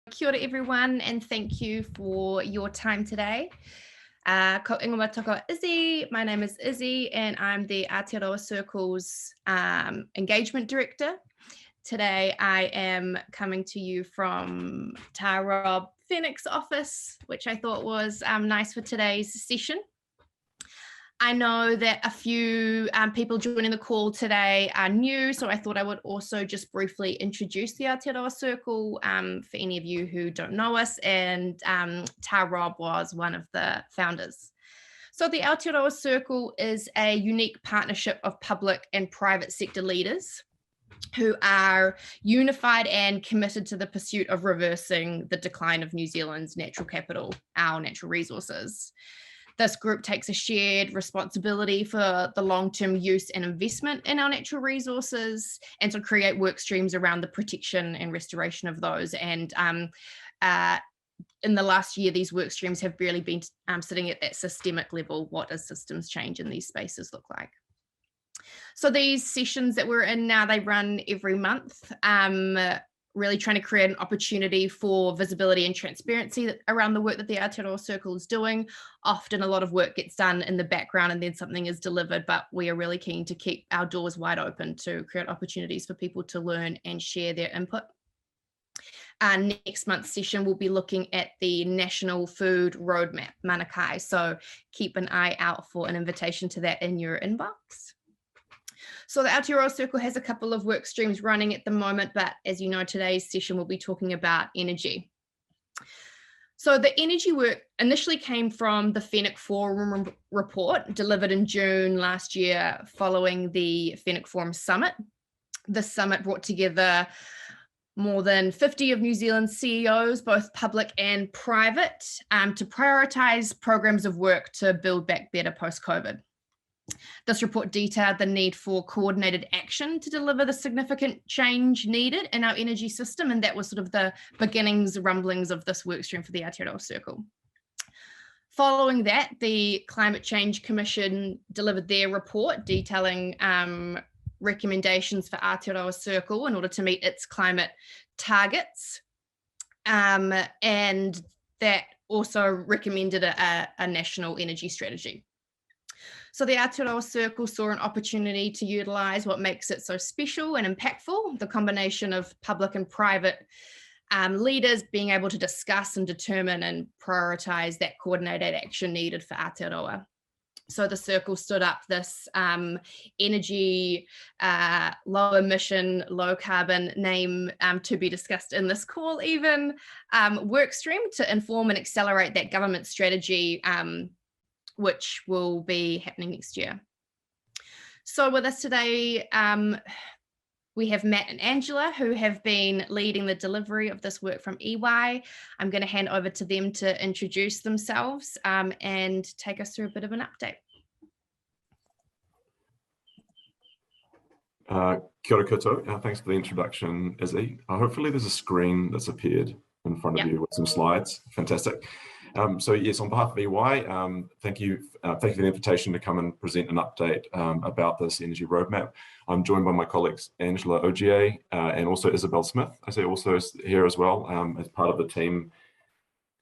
Kia ora everyone, and thank you for your time today. Ko ingoa toko Izzy. My name is Izzy, and I'm the Aotearoa Circle's Engagement Director. Today, I am coming to you from Tara Phoenix office, which I thought was nice for today's session. I know that a few people joining the call today are new, so I thought I would also just briefly introduce the Aotearoa Circle for any of you who don't know us, and Tara was one of the founders. So the Aotearoa Circle is a unique partnership of public and private sector leaders who are unified and committed to the pursuit of reversing the decline of New Zealand's natural capital, our natural resources. This group takes a shared responsibility for the long-term use and investment in our natural resources, and to create work streams around the protection and restoration of those. And in the last year, these work streams have really been sitting at that systemic level. What does systems change in these spaces look like? So these sessions that we're in now, they run every month, really trying to create an opportunity for visibility and transparency around the work that the Aotearoa Circle is doing. Often a lot of work gets done in the background and then something is delivered, but we are really keen to keep our doors wide open to create opportunities for people to learn and share their input. Next month's session, we'll be looking at the National Food Roadmap, Manakai, so keep an eye out for an invitation to that in your inbox. So the Aotearoa Circle has a couple of work streams running at the moment, but as you know, today's session will be talking about energy. So the energy work initially came from the Fenwick Forum report delivered in June last year following the Fenwick Forum Summit. The summit brought together more than 50 of New Zealand's CEOs, both public and private, to prioritise programs of work to build back better post-COVID. This report detailed the need for coordinated action to deliver the significant change needed in our energy system, and that was sort of the beginnings, rumblings of this workstream for the Aotearoa Circle. Following that, the Climate Change Commission delivered their report detailing recommendations for Aotearoa Circle in order to meet its climate targets, and that also recommended a national energy strategy. So the Aotearoa Circle saw an opportunity to utilise what makes it so special and impactful, the combination of public and private leaders being able to discuss and determine and prioritise that coordinated action needed for Aotearoa. So the Circle stood up this energy, low emission, low carbon name to be discussed in this call even, work stream to inform and accelerate that government strategy, which will be happening next year. So with us today, we have Matt and Angela, who have been leading the delivery of this work from EY. I'm going to hand over to them to introduce themselves and take us through a bit of an update. Kia ora koutou. Thanks for the introduction, Izzy. Hopefully there's a screen that's appeared in front of you with some slides. Fantastic. So yes, on behalf of EY, thank you for the invitation to come and present an update about this energy roadmap. I'm joined by my colleagues Angela Ogier and also Isabel Smith. I say also here as well as part of the team.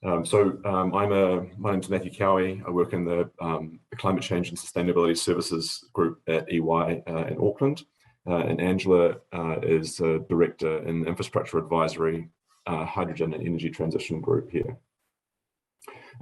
My name's Matthew Cowie. I work in the Climate Change and Sustainability Services group at EY in Auckland, and Angela is a director in the Infrastructure Advisory Hydrogen and Energy Transition group here.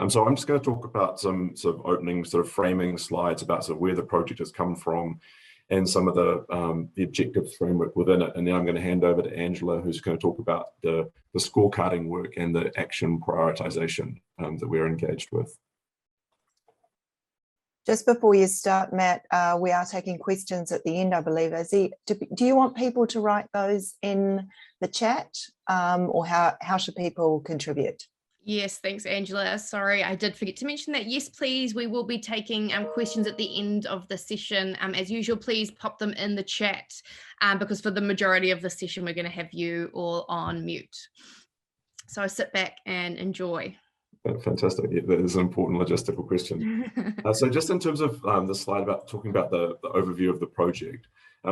So I'm just going to talk about some sort of opening sort of framing slides about sort of where the project has come from and some of the objectives framework within it. And then I'm going to hand over to Angela, who's going to talk about the scorecarding work and the action prioritization that we're engaged with. Just before you start, Matt, we are taking questions at the end, I believe. Do you want people to write those in the chat, or how should people contribute? Yes, thanks, Angela. Sorry, I did forget to mention that. Yes, please, we will be taking questions at the end of the session. As usual, please pop them in the chat because for the majority of the session, we're going to have you all on mute. So sit back and enjoy. Fantastic. Yeah, that is an important logistical question. So just in terms of the slide about talking about the overview of the project.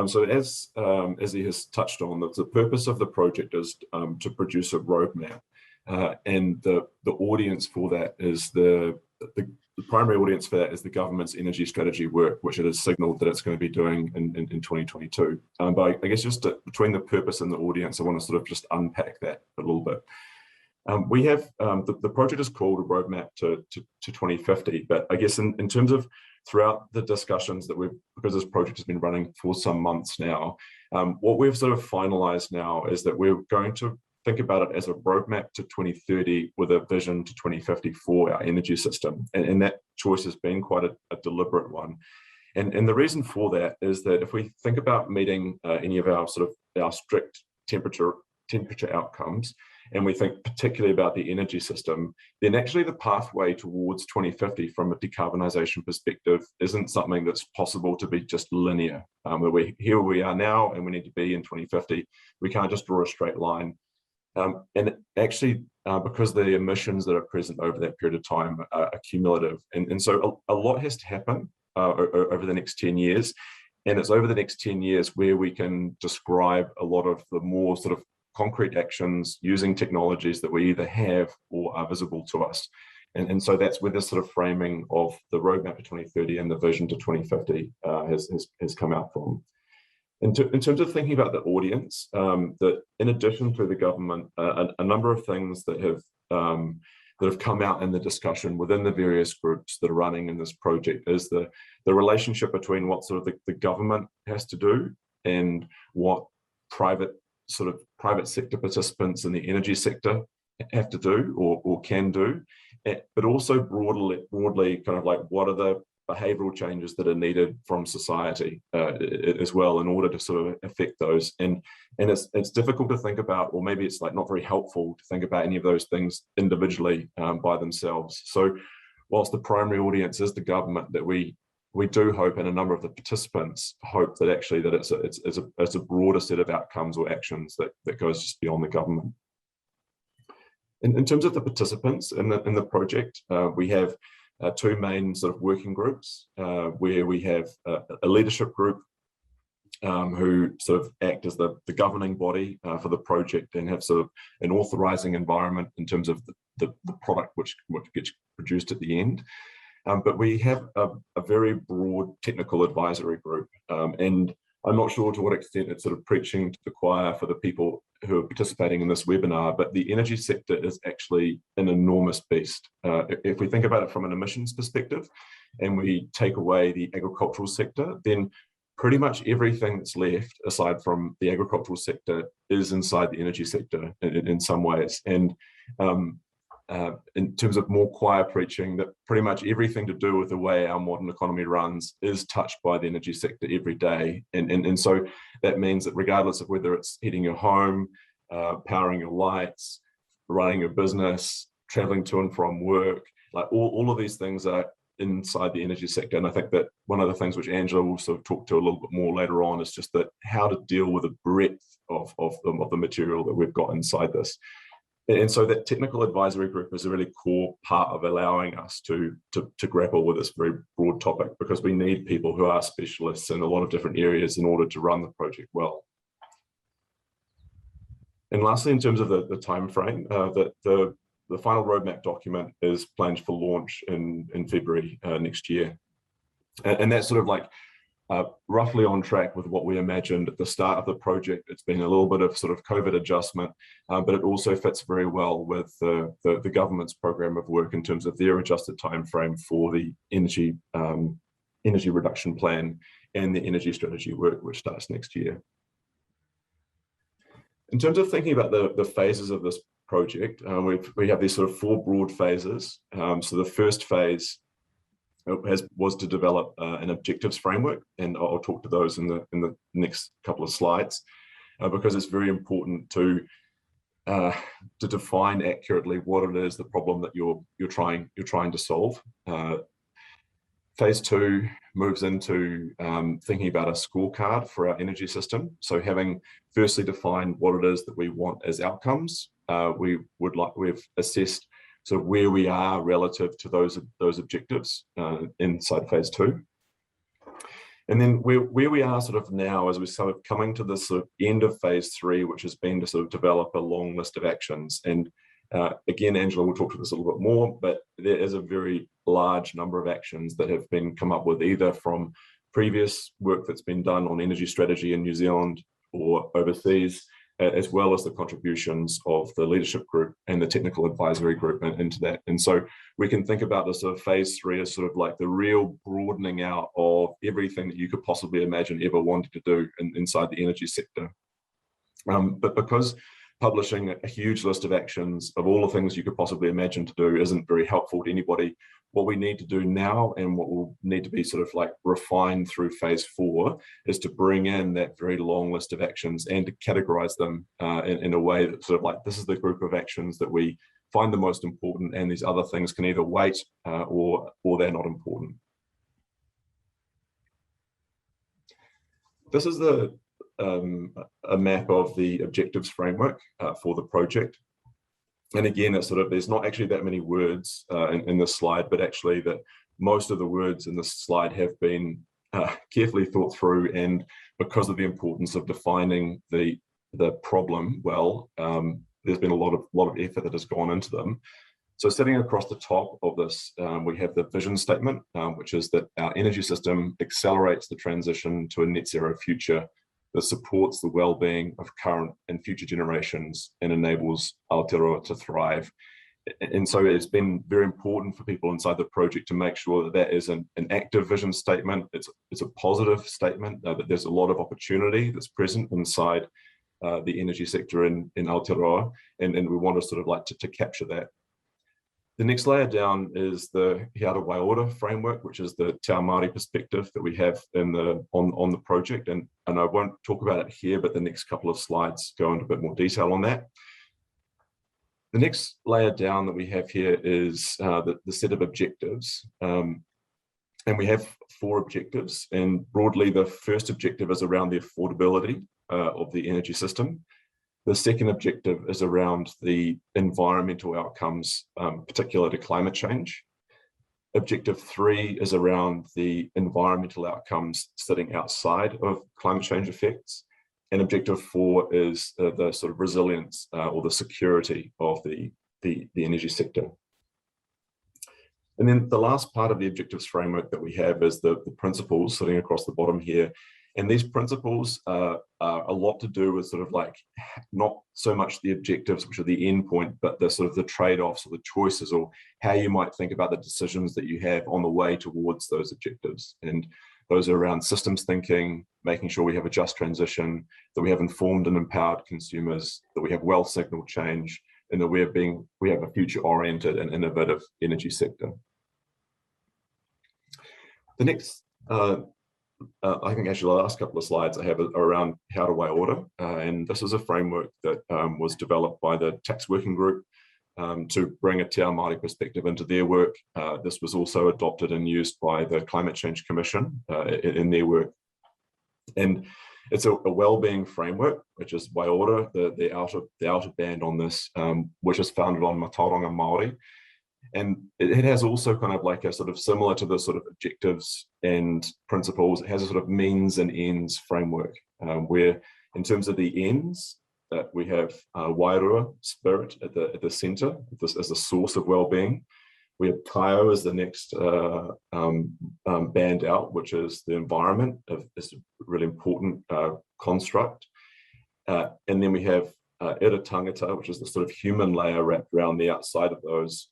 So as he has touched on, the purpose of the project is to produce a roadmap and the audience for that is the primary audience for that is the government's energy strategy work, which it has signalled that it's going to be doing in 2022. But I guess just between the purpose and the audience, I want to sort of just unpack that a little bit. We have the project is called a roadmap to 2050, but I guess in terms of throughout the discussions that because this project has been running for some months now, what we've sort of finalized now is that we're going to think about it as a roadmap to 2030 with a vision to 2050 for our energy system. And that choice has been quite a deliberate one. And the reason for that is that if we think about meeting any of our our strict temperature outcomes, and we think particularly about the energy system, then actually the pathway towards 2050 from a decarbonisation perspective isn't something that's possible to be just linear. Here we are now and we need to be in 2050. We can't just draw a straight line. And actually, because the emissions that are present over that period of time are cumulative. And so a lot has to happen over the next 10 years. And it's over the next 10 years where we can describe a lot of the more sort of concrete actions using technologies that we either have or are visible to us. And so that's where this sort of framing of the roadmap to 2030 and the vision to 2050 has come out from. In terms of thinking about the audience, that in addition to the government, a number of things that have come out in the discussion within the various groups that are running in this project is the relationship between what sort of the government has to do and what private sector participants in the energy sector have to do or can do, but also broadly kind of like what are the behavioural changes that are needed from society as well in order to sort of affect those. And it's difficult to think about, or maybe it's like not very helpful to think about any of those things individually by themselves. So whilst the primary audience is the government, that we do hope, and a number of the participants hope, that actually that it's a broader set of outcomes or actions that goes just beyond the government. In terms of the participants in the project, we have two main sort of working groups, where we have a leadership group who sort of act as the governing body for the project and have sort of an authorizing environment in terms of the product which gets produced at the end. But we have a very broad technical advisory group, and I'm not sure to what extent it's sort of preaching to the choir for the people who are participating in this webinar, but the energy sector is actually an enormous beast. If we think about it from an emissions perspective and we take away the agricultural sector, then pretty much everything that's left aside from the agricultural sector is inside the energy sector in some ways. And in terms of more choir preaching, that pretty much everything to do with the way our modern economy runs is touched by the energy sector every day. And so that means that regardless of whether it's heating your home, powering your lights, running your business, traveling to and from work, like all of these things are inside the energy sector. And I think that one of the things which Angela will sort of talk to a little bit more later on is just that how to deal with the breadth of the material that we've got inside this. And so that technical advisory group is a really core part of allowing us to grapple with this very broad topic, because we need people who are specialists in a lot of different areas in order to run the project well. And lastly, in terms of the time frame, the final roadmap document is planned for launch in February next year. And that's sort of like roughly on track with what we imagined at the start of the project. It's been a little bit of sort of COVID adjustment, but it also fits very well with the government's program of work in terms of their adjusted timeframe for the energy reduction plan and the energy strategy work, which starts next year. In terms of thinking about the phases of this project, we have these sort of four broad phases. So the first phase was to develop an objectives framework, and I'll talk to those in the next couple of slides, because it's very important to define accurately what it is, the problem that you're trying to solve. Phase two moves into thinking about a scorecard for our energy system. So having firstly defined what it is that we want as outcomes, we've assessed sort of where we are relative to those objectives inside phase two. And then where we are sort of now, as we're sort of coming to the sort of end of phase three, which has been to sort of develop a long list of actions. And Again, Angela will talk to this a little bit more, but there is a very large number of actions that have been come up with either from previous work that's been done on energy strategy in New Zealand or overseas, as well as the contributions of the leadership group and the technical advisory group into that. And so we can think about this sort of phase 3 as sort of like the real broadening out of everything that you could possibly imagine ever wanting to do inside the energy sector. But because publishing a huge list of actions of all the things you could possibly imagine to do isn't very helpful to anybody, what we need to do now and what will need to be sort of like refined through phase 4 is to bring in that very long list of actions and to categorize them in a way that sort of like, this is the group of actions that we find the most important, and these other things can either wait or they're not important. This is a map of the objectives framework for the project. And again, it's sort of, there's not actually that many words in this slide, but actually that most of the words in this slide have been carefully thought through, and because of the importance of defining the problem well, there's been a lot of effort that has gone into them. So sitting across the top of this, we have the vision statement, which is that our energy system accelerates the transition to a net zero future that supports the well-being of current and future generations and enables Aotearoa to thrive. And so it's been very important for people inside the project to make sure that that is an active vision statement. It's a positive statement, that there's a lot of opportunity that's present inside the energy sector in Aotearoa, and we want to sort of like to capture that. The next layer down is the Hiara Waiora framework, which is the Te Ao Māori perspective that we have on the project. And I won't talk about it here, but the next couple of slides go into a bit more detail on that. The next layer down that we have here is the set of objectives. And we have 4 objectives. And broadly, the first objective is around the affordability of the energy system. The second objective is around the environmental outcomes, particular to climate change. Objective 3 is around the environmental outcomes sitting outside of climate change effects. And objective 4 is the sort of resilience or the security of the energy sector. And then the last part of the objectives framework that we have is the principles sitting across the bottom here. And these principles are a lot to do with sort of like, not so much the objectives, which are the end point, but the sort of the trade-offs or the choices, or how you might think about the decisions that you have on the way towards those objectives. And those are around systems thinking, making sure we have a just transition, that we have informed and empowered consumers, that we have well-signaled change, and that we have a future-oriented and innovative energy sector. The next I think actually the last couple of slides I have are around Hiara Waiora, and this is a framework that was developed by the tax working group to bring a Te Ao Māori perspective into their work. This was also adopted and used by the Climate Change Commission in their work. And it's a well-being framework, which is Waiora, the outer band on this, which is founded on Matauranga Māori. And it has also kind of like a sort of similar to the sort of objectives and principles, it has a sort of means and ends framework, where in terms of the ends, we have Wairua, spirit at the center, as the source of well-being. We have Taio as the next band out, which is the environment, is a really important construct. And then we have Ira Tangata, which is the sort of human layer wrapped around the outside of those.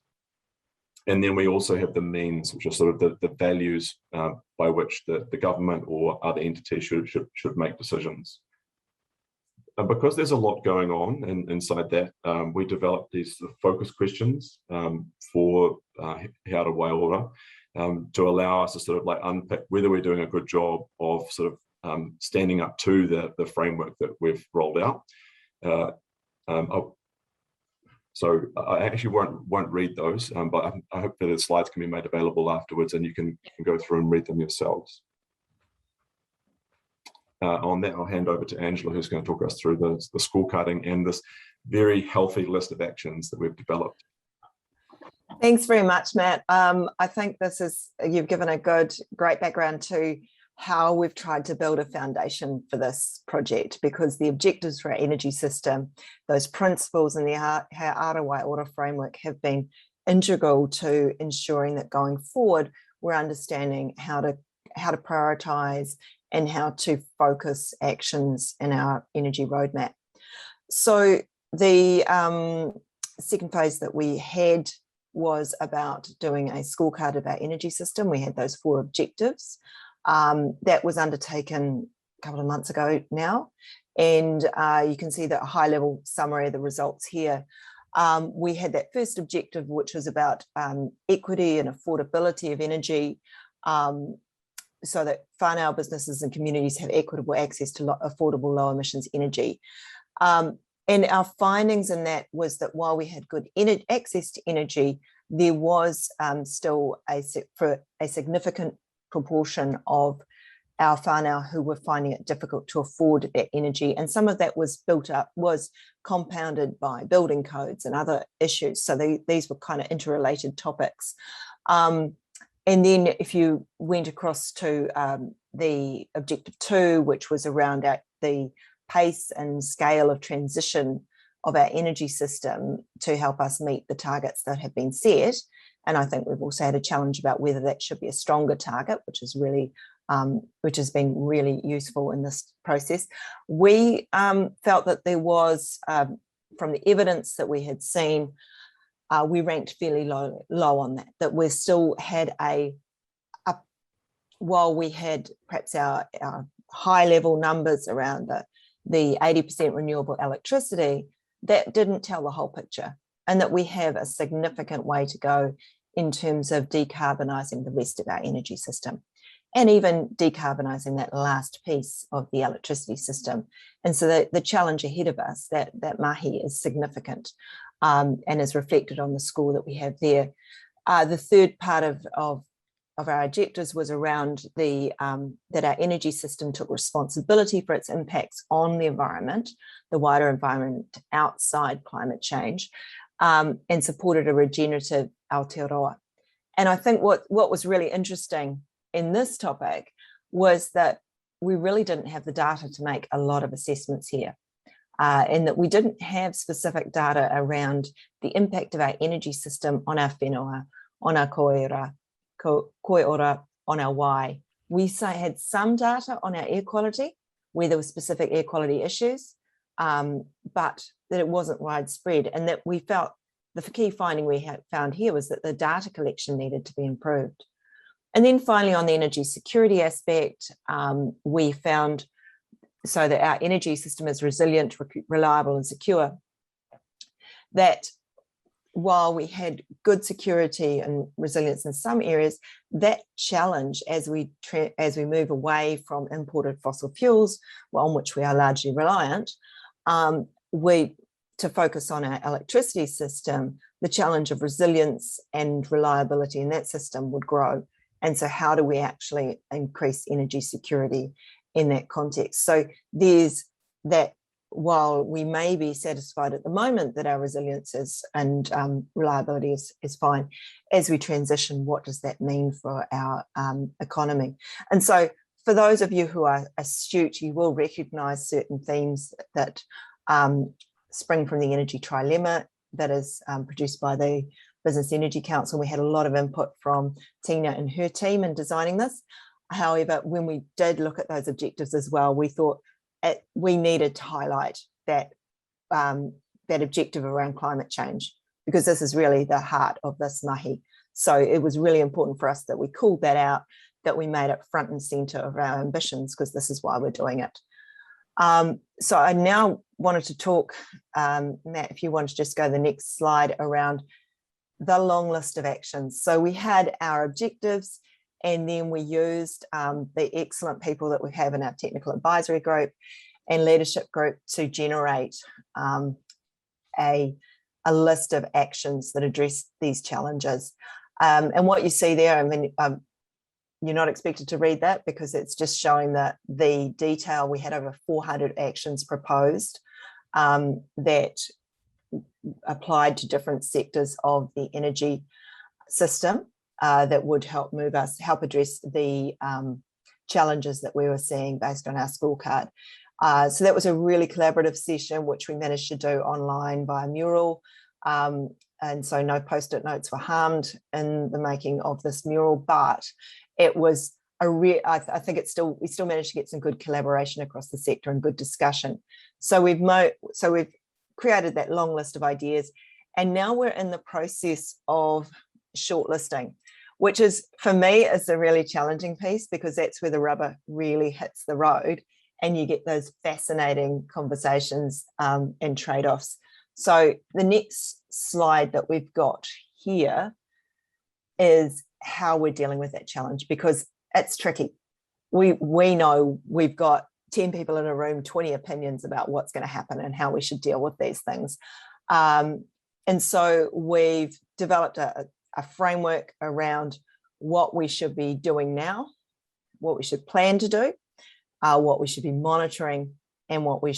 And then we also have the means, which are sort of the values by which the government or other entities should make decisions. And because there's a lot going on inside that, we developed these sort of focus questions for Hiara Waiora to allow us to sort of like unpick whether we're doing a good job of sort of standing up to the framework that we've rolled out. So I actually won't read those, but I hope that the slides can be made available afterwards and you can go through and read them yourselves. On that, I'll hand over to Angela, who's going to talk us through the scorecarding and this very healthy list of actions that we've developed. Thanks very much, Matt. I think you've given a great background to how we've tried to build a foundation for this project, because the objectives for our energy system, those principles in the Aotearoa framework have been integral to ensuring that going forward, we're understanding how to prioritise and how to focus actions in our energy roadmap. So the second phase that we had was about doing a scorecard of our energy system. We had those 4 objectives. That was undertaken a couple of months ago now. And you can see the high-level summary of the results here. We had that first objective, which was about equity and affordability of energy, so that whānau businesses and communities have equitable access to affordable low emissions energy. And our findings in that was that while we had good access to energy, there was still a significant proportion of our whānau who were finding it difficult to afford that energy. And some of that was compounded by building codes and other issues. So these were kind of interrelated topics. And then if you went across to the objective 2, which was around the pace and scale of transition of our energy system to help us meet the targets that have been set. And I think we've also had a challenge about whether that should be a stronger target, which has been really useful in this process. We felt that there was, from the evidence that we had seen, we ranked fairly low on that we still had while we had perhaps our high level numbers around the 80% renewable electricity, that didn't tell the whole picture, and that we have a significant way to go in terms of decarbonising the rest of our energy system, and even decarbonising that last piece of the electricity system. And so the challenge ahead of us, that mahi, is significant, and is reflected on the score that we have there. The third part of our objectives was around that our energy system took responsibility for its impacts on the environment, the wider environment outside climate change, and supported a regenerative Aotearoa. And I think what was really interesting in this topic was that we really didn't have the data to make a lot of assessments here, and that we didn't have specific data around the impact of our energy system on our whenua, on our koiora, on our wai. We had some data on our air quality, where there were specific air quality issues, but that it wasn't widespread, and that we felt the key finding we found here was that the data collection needed to be improved. And then finally, on the energy security aspect, we found so that our energy system is resilient, reliable and secure, that while we had good security and resilience in some areas, that challenge as we move away from imported fossil fuels, on which we are largely reliant, to focus on our electricity system, the challenge of resilience and reliability in that system would grow. And so how do we actually increase energy security in that context? So there's that, while we may be satisfied at the moment that our resilience and reliability is fine, as we transition, what does that mean for our economy? And so for those of you who are astute, you will recognise certain themes that spring from the energy trilemma that is produced by the Business Energy Council. We had a lot of input from Tina and her team in designing this. However, when we did look at those objectives as well, we thought we needed to highlight that objective around climate change, because this is really the heart of this mahi. So it was really important for us that we called that out, that we made it front and centre of our ambitions, because this is why we're doing it. So I now wanted to talk, Matt, if you want to just go to the next slide, around the long list of actions. So we had our objectives, and then we used the excellent people that we have in our technical advisory group and leadership group to generate a list of actions that address these challenges. And what you see there, I mean, you're not expected to read that because it's just showing the detail. We had over 400 actions proposed that applied to different sectors of the energy system that would help address the challenges that we were seeing based on our scorecard. So that was a really collaborative session, which we managed to do online via mural. And so no post-it notes were harmed in the making of this mural, but it was I think we still managed to get some good collaboration across the sector and good discussion. So we've created that long list of ideas, and now we're in the process of shortlisting, which is, for me, is a really challenging piece, because that's where the rubber really hits the road and you get those fascinating conversations and trade-offs. So the next slide that we've got here is how we're dealing with that challenge, because it's tricky. We know we've got 10 people in a room, 20 opinions about what's going to happen and how we should deal with these things. And so we've developed a framework around what we should be doing now, what we should plan to do, what we should be monitoring, and what we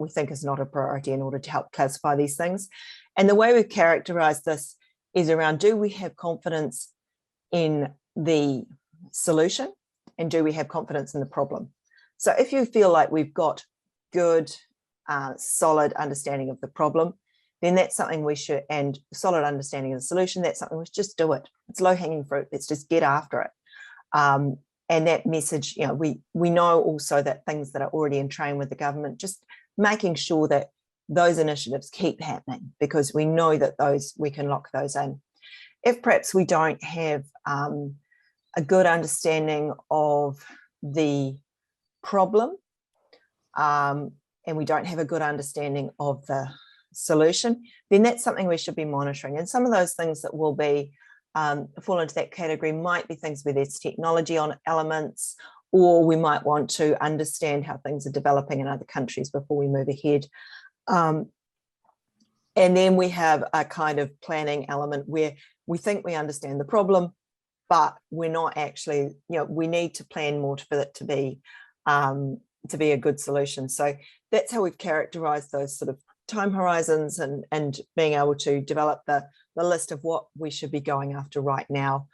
think is not a priority, in order to help classify these things. And the way we've characterized this is around, do we have confidence in the solution, and do we have confidence in the problem? So if you feel like we've got good, solid understanding of the problem, then that's something we should, and solid understanding of the solution, that's something we should just do it. It's low-hanging fruit. Let's just get after it. And that message, we know also that things that are already in train with the government, just making sure that those initiatives keep happening, because we know that we can lock those in. If perhaps we don't have a good understanding of the problem, and we don't have a good understanding of the solution, then that's something we should be monitoring. And some of those things that will be fall into that category might be things where there's technology on elements, or we might want to understand how things are developing in other countries before we move ahead. And then we have a kind of planning element where we think we understand the problem, but we're not actually, we need to plan more for it to be a good solution. So that's how we've characterized those sort of time horizons, and being able to develop the list of what we should be going after right now.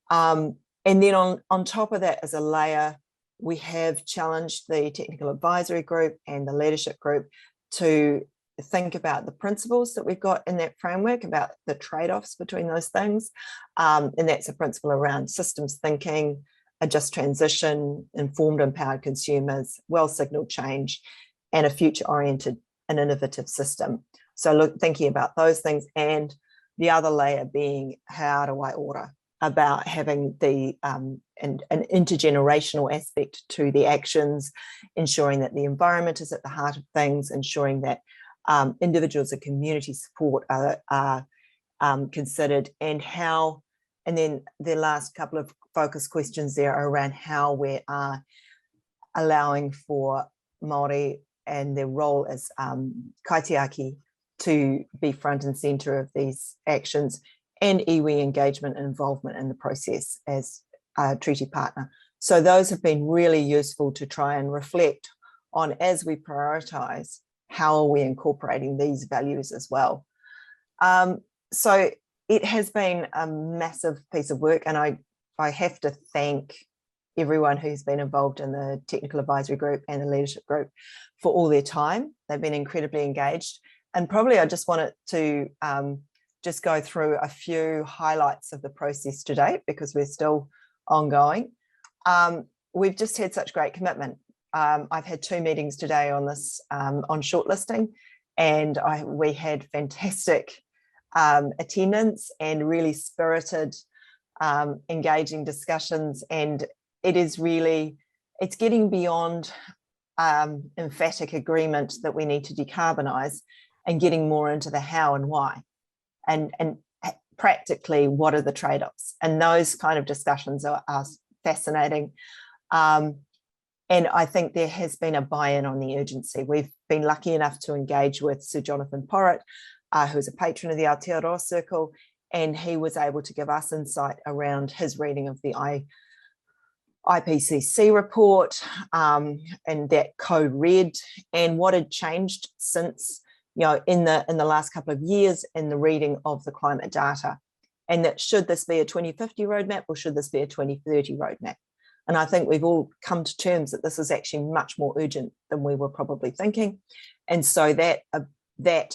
And then on top of that, as a layer, we have challenged the technical advisory group and the leadership group to think about the principles that we've got in that framework, about the trade-offs between those things. And that's a principle around systems thinking, a just transition, informed, empowered consumers, well-signaled change, and a future-oriented and innovative system. So thinking about those things, and the other layer being Aotearoa, about having an intergenerational aspect to the actions, ensuring that the environment is at the heart of things, ensuring that individuals and community support are considered, and then the last couple of focus questions there are around how we are allowing for Māori and their role as kaitiaki to be front and centre of these actions, and iwi engagement and involvement in the process as a treaty partner. So those have been really useful to try and reflect on, as we prioritise, how are we incorporating these values as well. So it has been a massive piece of work, and I have to thank everyone who's been involved in the technical advisory group and the leadership group for all their time. They've been incredibly engaged. And probably I just wanted to just go through a few highlights of the process to date, because we're still ongoing. We've just had such great commitment. I've had 2 meetings today on this, on shortlisting, and we had fantastic attendance and really spirited, engaging discussions. And it's getting beyond emphatic agreement that we need to decarbonise, and getting more into the how and why, and practically what are the trade-offs. And those kind of discussions are fascinating. And I think there has been a buy-in on the urgency. We've been lucky enough to engage with Sir Jonathan Porritt, who's a patron of the Aotearoa Circle, and he was able to give us insight around his reading of the IPCC report, and that code red, and what had changed since, in the last couple of years in the reading of the climate data, and that should this be a 2050 roadmap, or should this be a 2030 roadmap? And I think we've all come to terms that this is actually much more urgent than we were probably thinking. And so that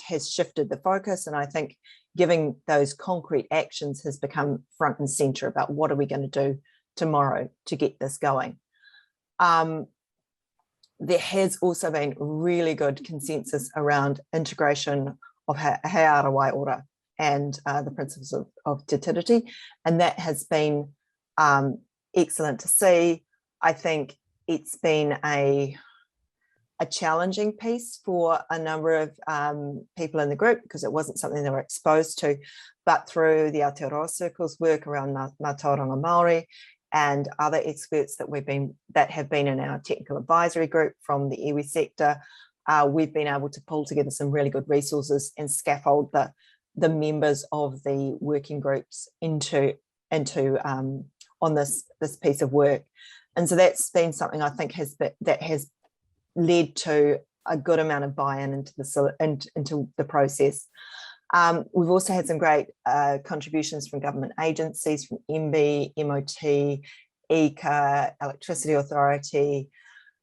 has shifted the focus. And I think giving those concrete actions has become front and center about what are we going to do tomorrow to get this going. There has also been really good consensus around integration of He Aotearoa Ora and the principles of Te Tiriti, and that has been excellent to see. I think it's been a challenging piece for a number of people in the group because it wasn't something they were exposed to, but through the Aotearoa Circle's work around Ngā Tauranga Māori and other experts that have been in our technical advisory group from the iwi sector, we've been able to pull together some really good resources and scaffold the members of the working groups into on this piece of work. And so that's been something I think that has led to a good amount of buy-in into the process. We've also had some great contributions from government agencies, from MB, MOT, ECA, Electricity Authority.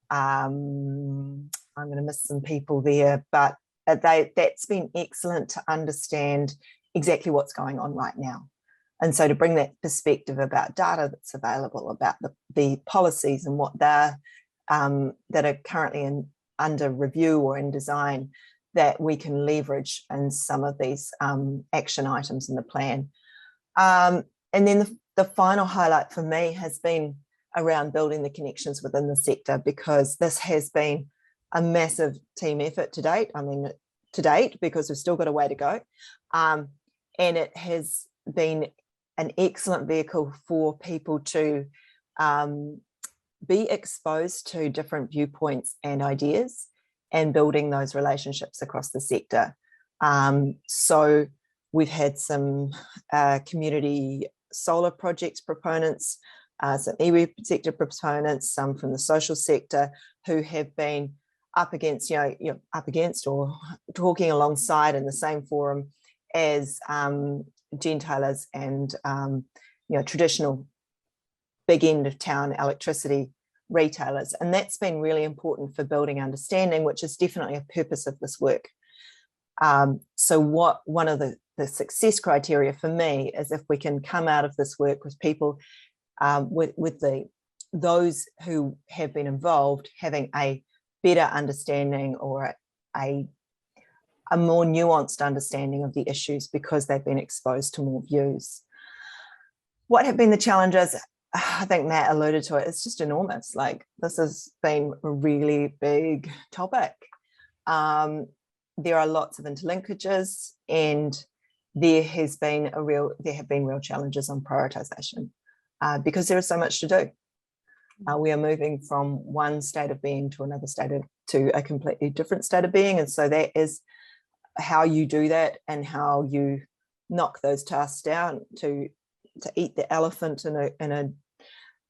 I'm going to miss some people there, but that's been excellent to understand exactly what's going on right now. And so to bring that perspective about data that's available, about the policies and what they're that are currently under review or in design, that we can leverage in some of these action items in the plan. And then the final highlight for me has been around building the connections within the sector, because this has been a massive team effort to date. I mean, to date, because we've still got a way to go. And it has been an excellent vehicle for people to be exposed to different viewpoints and ideas and building those relationships across the sector. So we've had some community solar projects proponents, some iwi sector proponents, some from the social sector who have been up against or talking alongside in the same forum as gentailers and traditional big end of town electricity retailers. And that's been really important for building understanding, which is definitely a purpose of this work. So one of the success criteria for me is if we can come out of this work with people, with those who have been involved having a better understanding or a more nuanced understanding of the issues because they've been exposed to more views. What have been the challenges? I think Matt alluded to it. It's just enormous. Like, this has been a really big topic. There are lots of interlinkages, and there have been real challenges on prioritization because there is so much to do. We are moving from one state of being to another to a completely different state of being, and so that is how you do that and how you knock those tasks down to eat the elephant in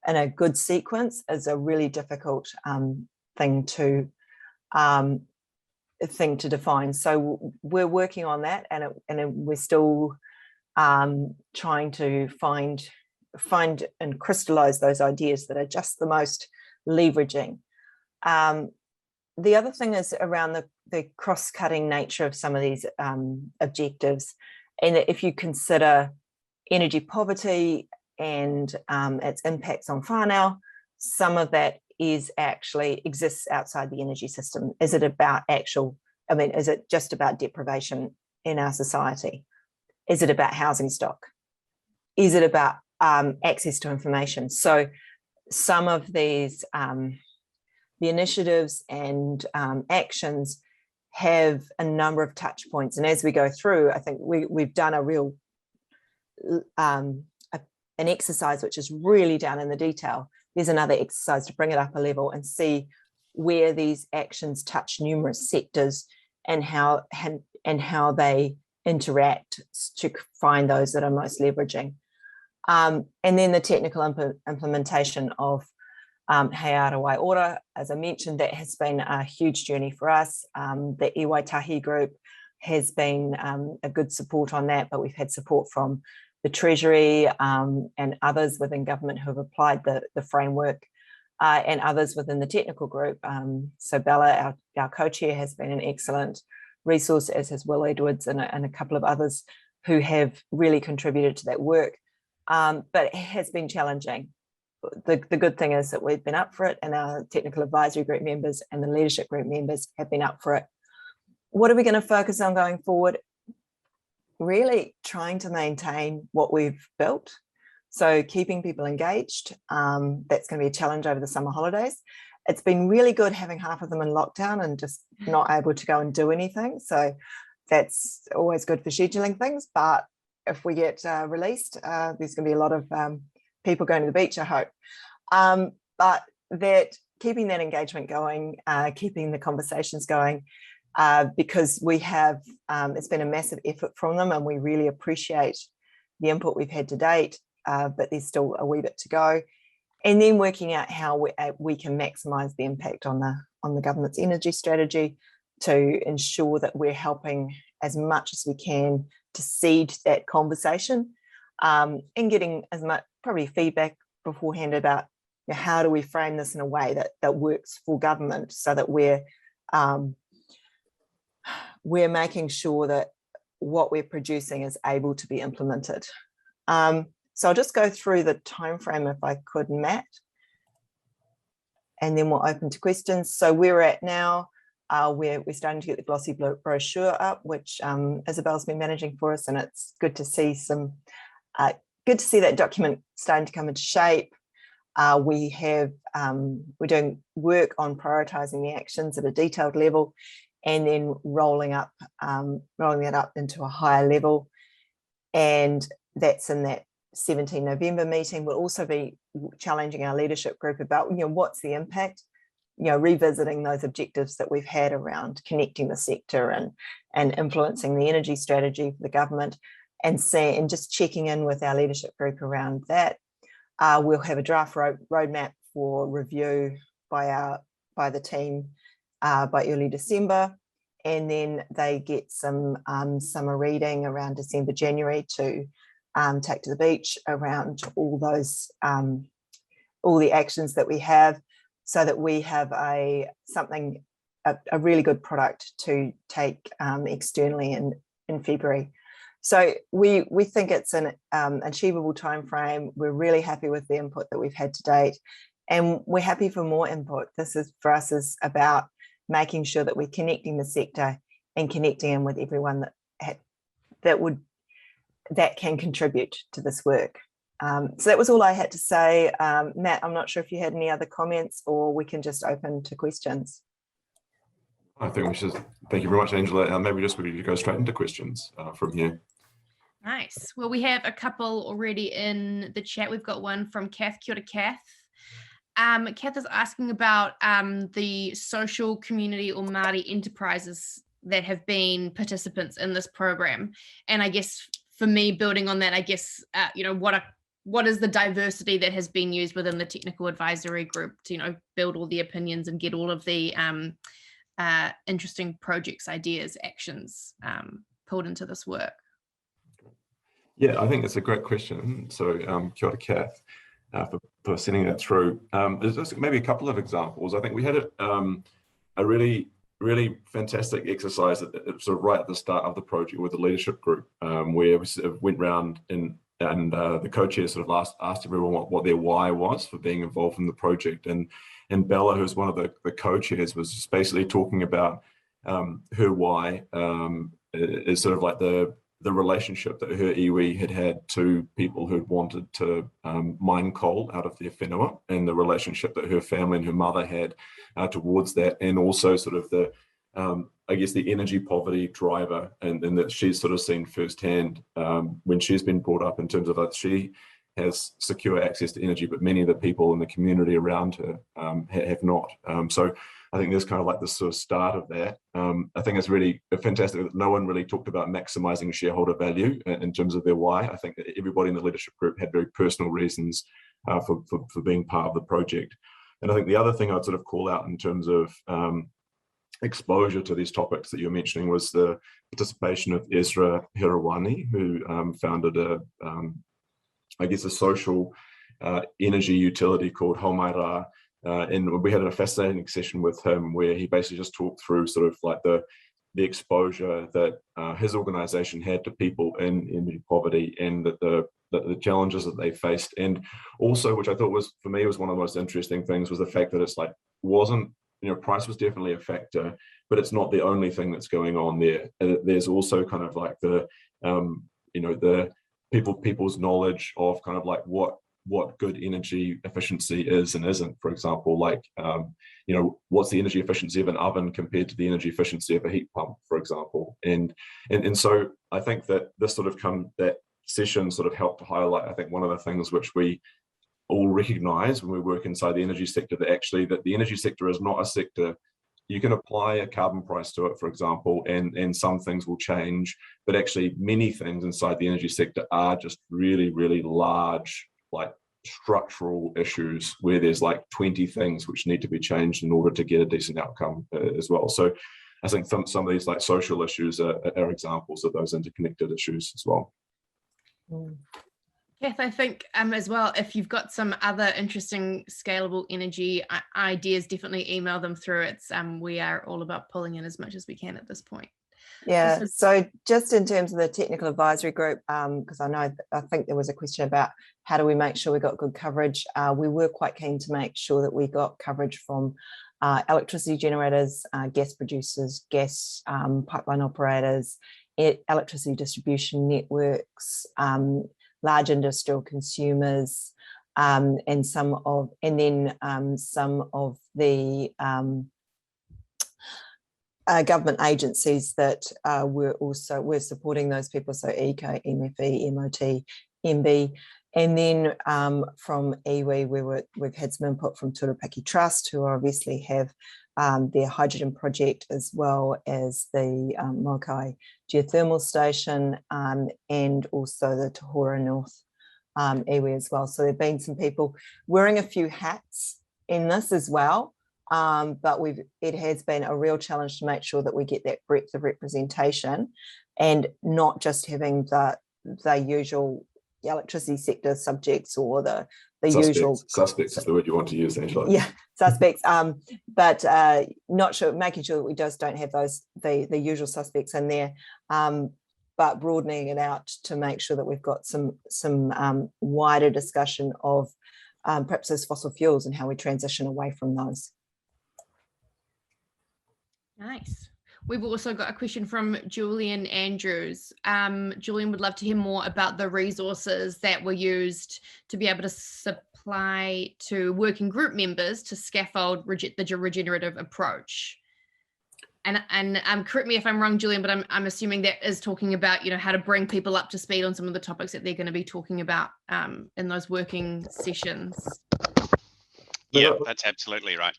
a good sequence is a really difficult thing to define. So we're working on that, and we're still trying to find and crystallize those ideas that are just the most leveraging. The other thing is around the cross-cutting nature of some of these objectives, and that if you consider energy poverty and its impacts on whānau, some of that exists outside the energy system. Is it just about deprivation in our society? Is it about housing stock? Is it about access to information? So some of these the initiatives and actions have a number of touch points, and as we go through, I think we've done a real an exercise which is really down in the detail. There's another exercise to bring it up a level and see where these actions touch numerous sectors and how they interact to find those that are most leveraging. And then the technical implementation of He Aotearoa Ora, as I mentioned, that has been a huge journey for us. The iwi tahi group has been a good support on that, but we've had support from the Treasury and others within government who have applied the framework and others within the technical group. So Bella, our co-chair, has been an excellent resource, as has Will Edwards and a couple of others who have really contributed to that work. But it has been challenging. The good thing is that we've been up for it, and our technical advisory group members and the leadership group members have been up for it. What are we going to focus on going forward? Really trying to maintain what we've built. So keeping people engaged, that's going to be a challenge over the summer holidays. It's been really good having half of them in lockdown and just not able to go and do anything. So that's always good for scheduling things. But if we get released, there's going to be a lot of people going to the beach, I hope. But that keeping that engagement going, keeping the conversations going, because we have, it's been a massive effort from them, and we really appreciate the input we've had to date, but there's still a wee bit to go. And then working out how we can maximise the impact on the government's energy strategy to ensure that we're helping as much as we can to seed that conversation, and getting as much probably feedback beforehand about, you know, how do we frame this in a way that works for government, so that we're making sure that what we're producing is able to be implemented. So I'll just go through the time frame if I could, Matt, and then we'll open to questions. So where we're at now, we're starting to get the glossy brochure up, which Isabel's been managing for us, and it's good to see that document starting to come into shape. We're doing work on prioritising the actions at a detailed level, and then rolling that up into a higher level. And that's in that 17 November meeting. We'll also be challenging our leadership group about, you know, what's the impact, you know, revisiting those objectives that we've had around connecting the sector and influencing the energy strategy for the government, and just checking in with our leadership group around that. We'll have a draft roadmap for review by the team by early December, and then they get some summer reading around December, January to take to the beach around all the actions that we have, so that we have a really good product to take externally in February. So we think it's an achievable time frame. We're really happy with the input that we've had to date, and we're happy for more input. This is, for us, is about making sure that we're connecting the sector and connecting in with everyone that can contribute to this work. So that was all I had to say. Matt, I'm not sure if you had any other comments, or we can just open to questions. I think we should. Thank you very much, Angela. Maybe we could go straight into questions from here. Nice. Well, we have a couple already in the chat. We've got one from Kath. Kia ora, Kath. Kath is asking about the social, community or Māori enterprises that have been participants in this program. And I guess for me, building on that, I guess, you know, what is the diversity that has been used within the technical advisory group to, you know, build all the opinions and get all of the interesting projects, ideas, actions pulled into this work? Yeah, I think it's a great question. So kia ora, Kath, for sending that through. There's just maybe a couple of examples. I think we had a really fantastic exercise sort of right at the start of the project with the leadership group, where we sort of went around and the co-chair sort of asked everyone what their why was for being involved in the project. And Bella, who's one of the co-chairs, was just basically talking about her why is sort of like the relationship that her iwi had to people who'd wanted to mine coal out of their whenua, and the relationship that her family and her mother had towards that, and also sort of the I guess the energy poverty driver, and that she's sort of seen firsthand when she's been brought up in terms of that she has secure access to energy, but many of the people in the community around her have not. So I think there's kind of like the sort of start of that. I think it's really fantastic that no one really talked about maximizing shareholder value in terms of their why. I think that everybody in the leadership group had very personal reasons for being part of the project. And I think the other thing I'd sort of call out in terms of exposure to these topics that you're mentioning was the participation of Ezra Hirawani, who founded I guess a social energy utility called Haumaira And we had a fascinating session with him where he basically just talked through sort of like the exposure that his organization had to people in energy poverty, and that the challenges that they faced. And also, which I thought was, for me, was one of the most interesting things, was the fact that it's like, wasn't, price was definitely a factor, but it's not the only thing that's going on there. There's also kind of like the the people's knowledge of kind of like what good energy efficiency is and isn't. For example, like what's the energy efficiency of an oven compared to the energy efficiency of a heat pump, for example. And so I think that this sort of that session sort of helped to highlight, I think, one of the things which we all recognize when we work inside the energy sector, that the energy sector is not a sector. You can apply a carbon price to it, for example, and some things will change, but actually many things inside the energy sector are just really, really large, like structural issues where there's like 20 things which need to be changed in order to get a decent outcome as well. So I think some of these like social issues are examples of those interconnected issues as well. Kath, I think as well, if you've got some other interesting scalable energy ideas, definitely email them through. It's we are all about pulling in as much as we can at this point. Yeah, so just in terms of the technical advisory group, because I think there was a question about how do we make sure we got good coverage. We were quite keen to make sure that we got coverage from electricity generators, gas producers, gas pipeline operators, electricity distribution networks, large industrial consumers, and then some of the government agencies that were supporting those people, so ECO, MFE, MOT, MB, and then from iwi we've had some input from Turupaki Trust, who obviously have their hydrogen project, as well as the Mokai geothermal station, and also the Tahora North iwi as well. So there have been some people wearing a few hats in this as well. But it has been a real challenge to make sure that we get that breadth of representation, and not just having the usual electricity sector subjects or the usual suspects is the word you want to use, Angela. Yeah, suspects. But making sure that we just don't have those the usual suspects in there, but broadening it out to make sure that we've got some wider discussion of perhaps those fossil fuels and how we transition away from those. Nice. We've also got a question from Julian Andrews. Julian would love to hear more about the resources that were used to be able to supply to working group members to scaffold the regenerative approach. And correct me if I'm wrong, Julian, but I'm assuming that is talking about, how to bring people up to speed on some of the topics that they're going to be talking about in those working sessions. Yeah, that's absolutely right.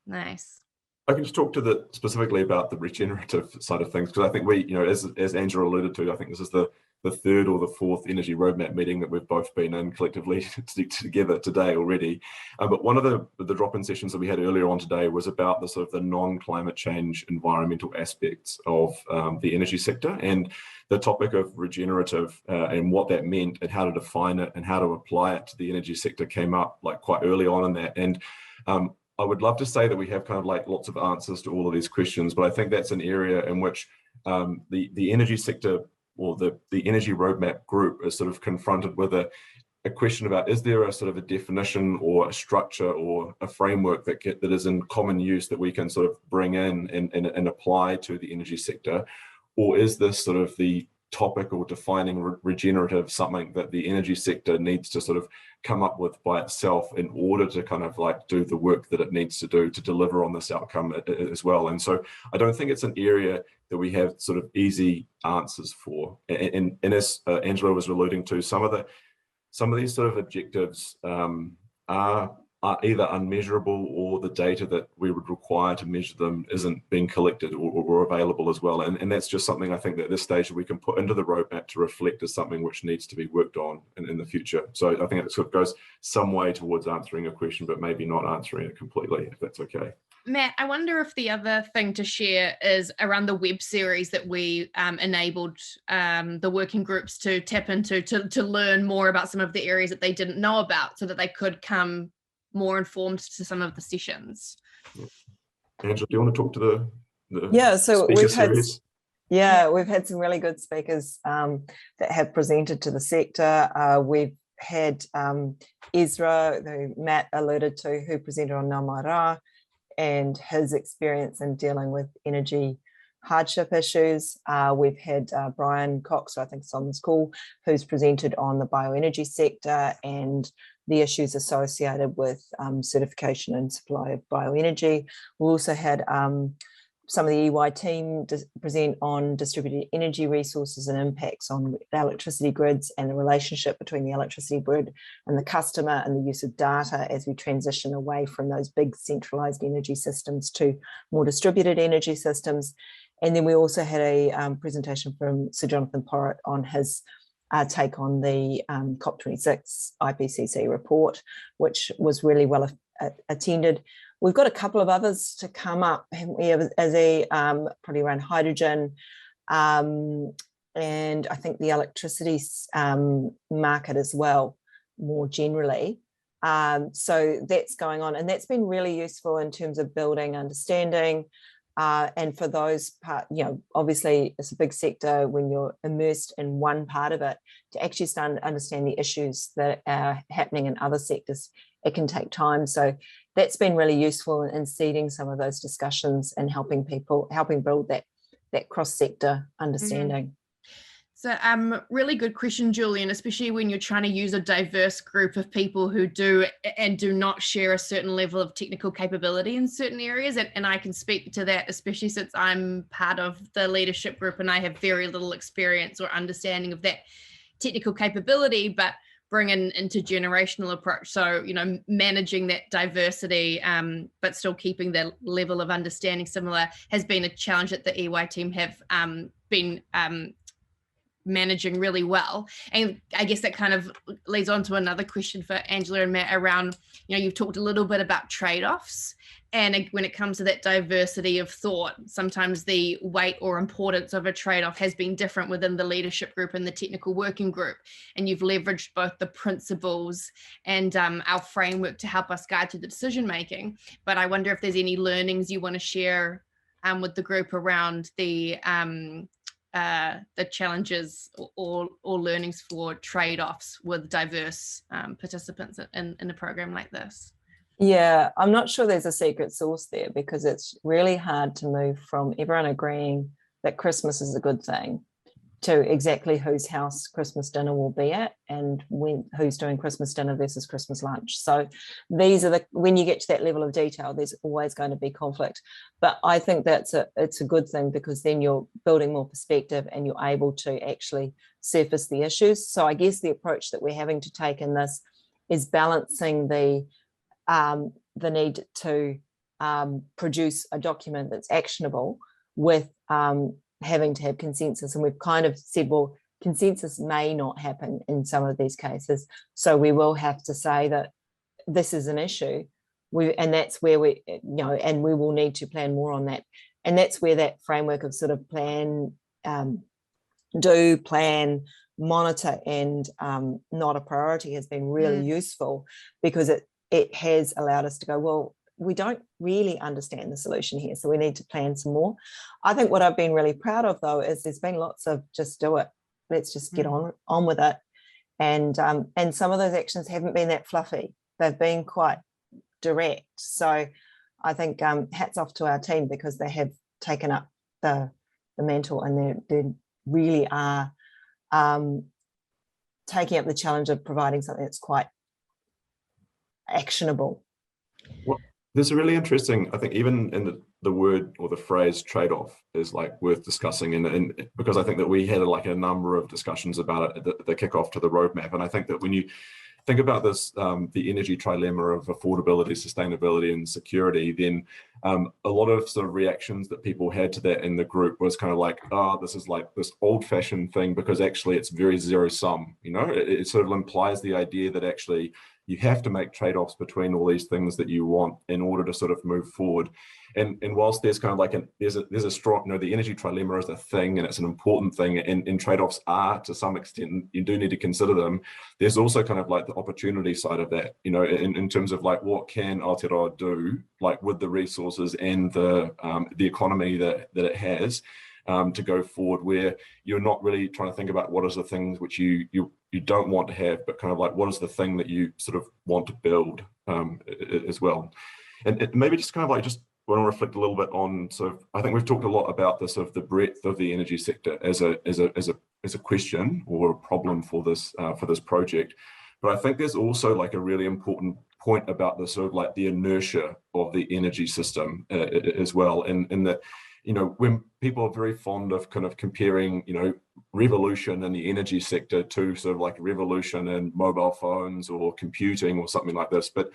Nice. I can just talk specifically about the regenerative side of things, because I think we, as Angela alluded to, I think this is the third or the fourth energy roadmap meeting that we've both been in collectively together today already. But one of the drop-in sessions that we had earlier on today was about the sort of the non-climate change environmental aspects of the energy sector, and the topic of regenerative and what that meant and how to define it and how to apply it to the energy sector came up like quite early on in that. And I would love to say that we have kind of like lots of answers to all of these questions, but I think that's an area in which the energy sector or the energy roadmap group is sort of confronted with a question about, is there a sort of a definition or a structure or a framework that is in common use that we can sort of bring in and apply to the energy sector? Or is this sort of the topic or defining regenerative something that the energy sector needs to sort of come up with by itself in order to kind of like do the work that it needs to do to deliver on this outcome as well? And so I don't think it's an area that we have sort of easy answers for. And as Angela was alluding to, some of these sort of objectives are either unmeasurable, or the data that we would require to measure them isn't being collected or available as well. And that's just something I think that at this stage we can put into the roadmap to reflect as something which needs to be worked on in the future. So I think it sort of goes some way towards answering a question, but maybe not answering it completely, if that's okay. Matt, I wonder if the other thing to share is around the web series that we enabled the working groups to tap into to learn more about some of the areas that they didn't know about, so that they could come more informed to some of the sessions. Angela, do you want to talk to the Yeah, so speaker series? We've had some really good speakers that have presented to the sector. We've had Ezra, who Matt alluded to, who presented on Ngā Mai Rā and his experience in dealing with energy hardship issues. We've had Brian Cox, I think it's on this call, who's presented on the bioenergy sector and the issues associated with certification and supply of bioenergy. We also had some of the EY team present on distributed energy resources and impacts on the electricity grids and the relationship between the electricity grid and the customer and the use of data as we transition away from those big centralized energy systems to more distributed energy systems. And then we also had a presentation from Sir Jonathan Porritt on his take on the COP26 IPCC report, which was really well attended. We've got a couple of others to come up. We have as a probably around hydrogen, and I think the electricity market as well, more generally. So that's going on, and that's been really useful in terms of building understanding. And for those part, obviously it's a big sector when you're immersed in one part of it, to actually start to understand the issues that are happening in other sectors, it can take time. So that's been really useful in seeding some of those discussions and helping build that cross-sector understanding. So really good question, Julian, especially when you're trying to use a diverse group of people who do and do not share a certain level of technical capability in certain areas. And I can speak to that, especially since I'm part of the leadership group and I have very little experience or understanding of that technical capability, but bring an intergenerational approach. So, managing that diversity, but still keeping that level of understanding similar has been a challenge that the EY team have been managing really well. And I guess that kind of leads on to another question for Angela and Matt around, you've talked a little bit about trade-offs. And when it comes to that diversity of thought, sometimes the weight or importance of a trade-off has been different within the leadership group and the technical working group. And you've leveraged both the principles and our framework to help us guide through the decision-making. But I wonder if there's any learnings you want to share with the group around the challenges or learnings for trade-offs with diverse participants in a program like this. Yeah, I'm not sure there's a secret sauce there, because it's really hard to move from everyone agreeing that Christmas is a good thing to exactly whose house Christmas dinner will be at and who's doing Christmas dinner versus Christmas lunch. So these are when you get to that level of detail, there's always going to be conflict. But I think it's a good thing, because then you're building more perspective and you're able to actually surface the issues. So I guess the approach that we're having to take in this is balancing the need to produce a document that's actionable with having to have consensus. And we've kind of said, well, consensus may not happen in some of these cases. So we will have to say that this is an issue. And that's where and we will need to plan more on that. And that's where that framework of sort of plan, monitor, and not a priority has been really useful, because it has allowed us to go, well, we don't really understand the solution here, so we need to plan some more. I think what I've been really proud of, though, is there's been lots of just do it. Let's just get on with it. And some of those actions haven't been that fluffy. They've been quite direct. So I think hats off to our team, because they have taken up the mantle, and they really are taking up the challenge of providing something that's quite actionable. Well, there's a really interesting, I think, even in the word or the phrase trade-off is like worth discussing, and because I think that we had like a number of discussions about it at the kickoff to the roadmap. And I think that when you think about this, the energy trilemma of affordability, sustainability, and security, then a lot of sort of reactions that people had to that in the group was kind of like, oh, this is like this old-fashioned thing, because actually it's very zero-sum. It sort of implies the idea that actually you have to make trade-offs between all these things that you want in order to sort of move forward. And whilst there's kind of like there's a strong, the energy trilemma is a thing and it's an important thing, and trade-offs are to some extent, you do need to consider them. There's also kind of like the opportunity side of that, in terms of like what can Aotearoa do like with the resources and the economy that it has, to go forward, where you're not really trying to think about what is the things which you don't want to have, but kind of like what is the thing that you sort of want to build as well. And maybe just kind of like just want to reflect a little bit on sort of, I think we've talked a lot about the sort of the breadth of the energy sector as a question or a problem for this project. But I think there's also like a really important point about the sort of like the inertia of the energy system as well, in that, when people are very fond of kind of comparing, revolution in the energy sector to sort of like revolution in mobile phones or computing or something like this. But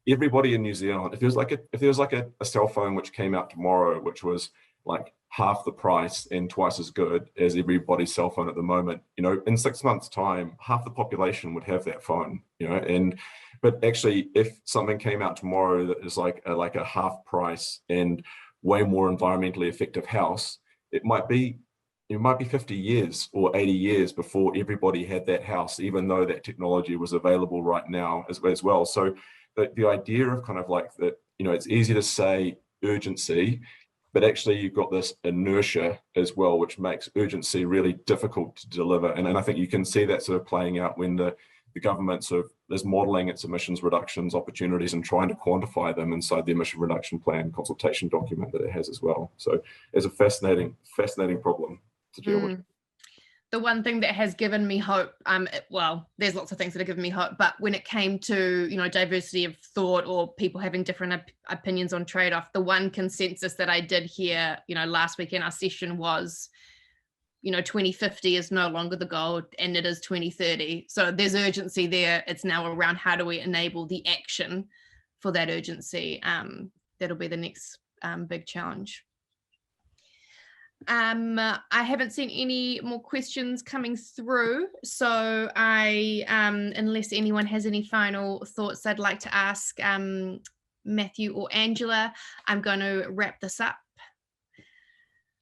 everybody in New Zealand, if there was like a cell phone which came out tomorrow, which was like half the price and twice as good as everybody's cell phone at the moment, in 6 months' time, half the population would have that phone, but actually, if something came out tomorrow that is like a half price and way more environmentally effective house, it might be 50 years or 80 years before everybody had that house, even though that technology was available right now as well. So the idea of kind of like that, it's easy to say urgency, but actually you've got this inertia as well, which makes urgency really difficult to deliver. And I think you can see that sort of playing out when the government sort of is modelling its emissions reductions opportunities and trying to quantify them inside the emission reduction plan consultation document that it has as well. So it's a fascinating problem to deal with. The one thing that has given me hope, well, there's lots of things that have given me hope, but when it came to, diversity of thought or people having different opinions on trade-off, the one consensus that I did hear, last week in our session was, 2050 is no longer the goal and it is 2030. So there's urgency there. It's now around how do we enable the action for that urgency. That'll be the next big challenge. I haven't seen any more questions coming through, so unless anyone has any final thoughts I'd like to ask Matthew or Angela, I'm going to wrap this up.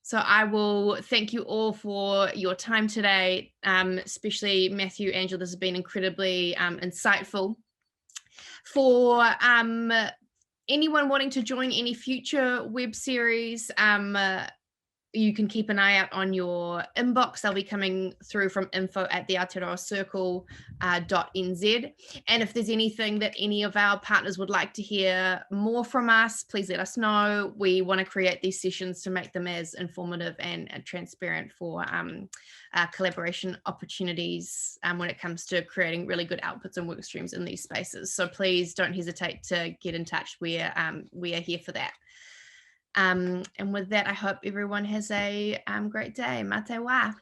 So I will thank you all for your time today, especially Matthew, Angela. This has been incredibly insightful. For anyone wanting to join any future web series, you can keep an eye out on your inbox. They'll be coming through from info@theaotearoacircle.nz. And if there's anything that any of our partners would like to hear more from us, please let us know. We want to create these sessions to make them as informative and transparent for collaboration opportunities when it comes to creating really good outputs and work streams in these spaces. So please don't hesitate to get in touch. We are here for that. And with that, I hope everyone has a great day. Mate wa.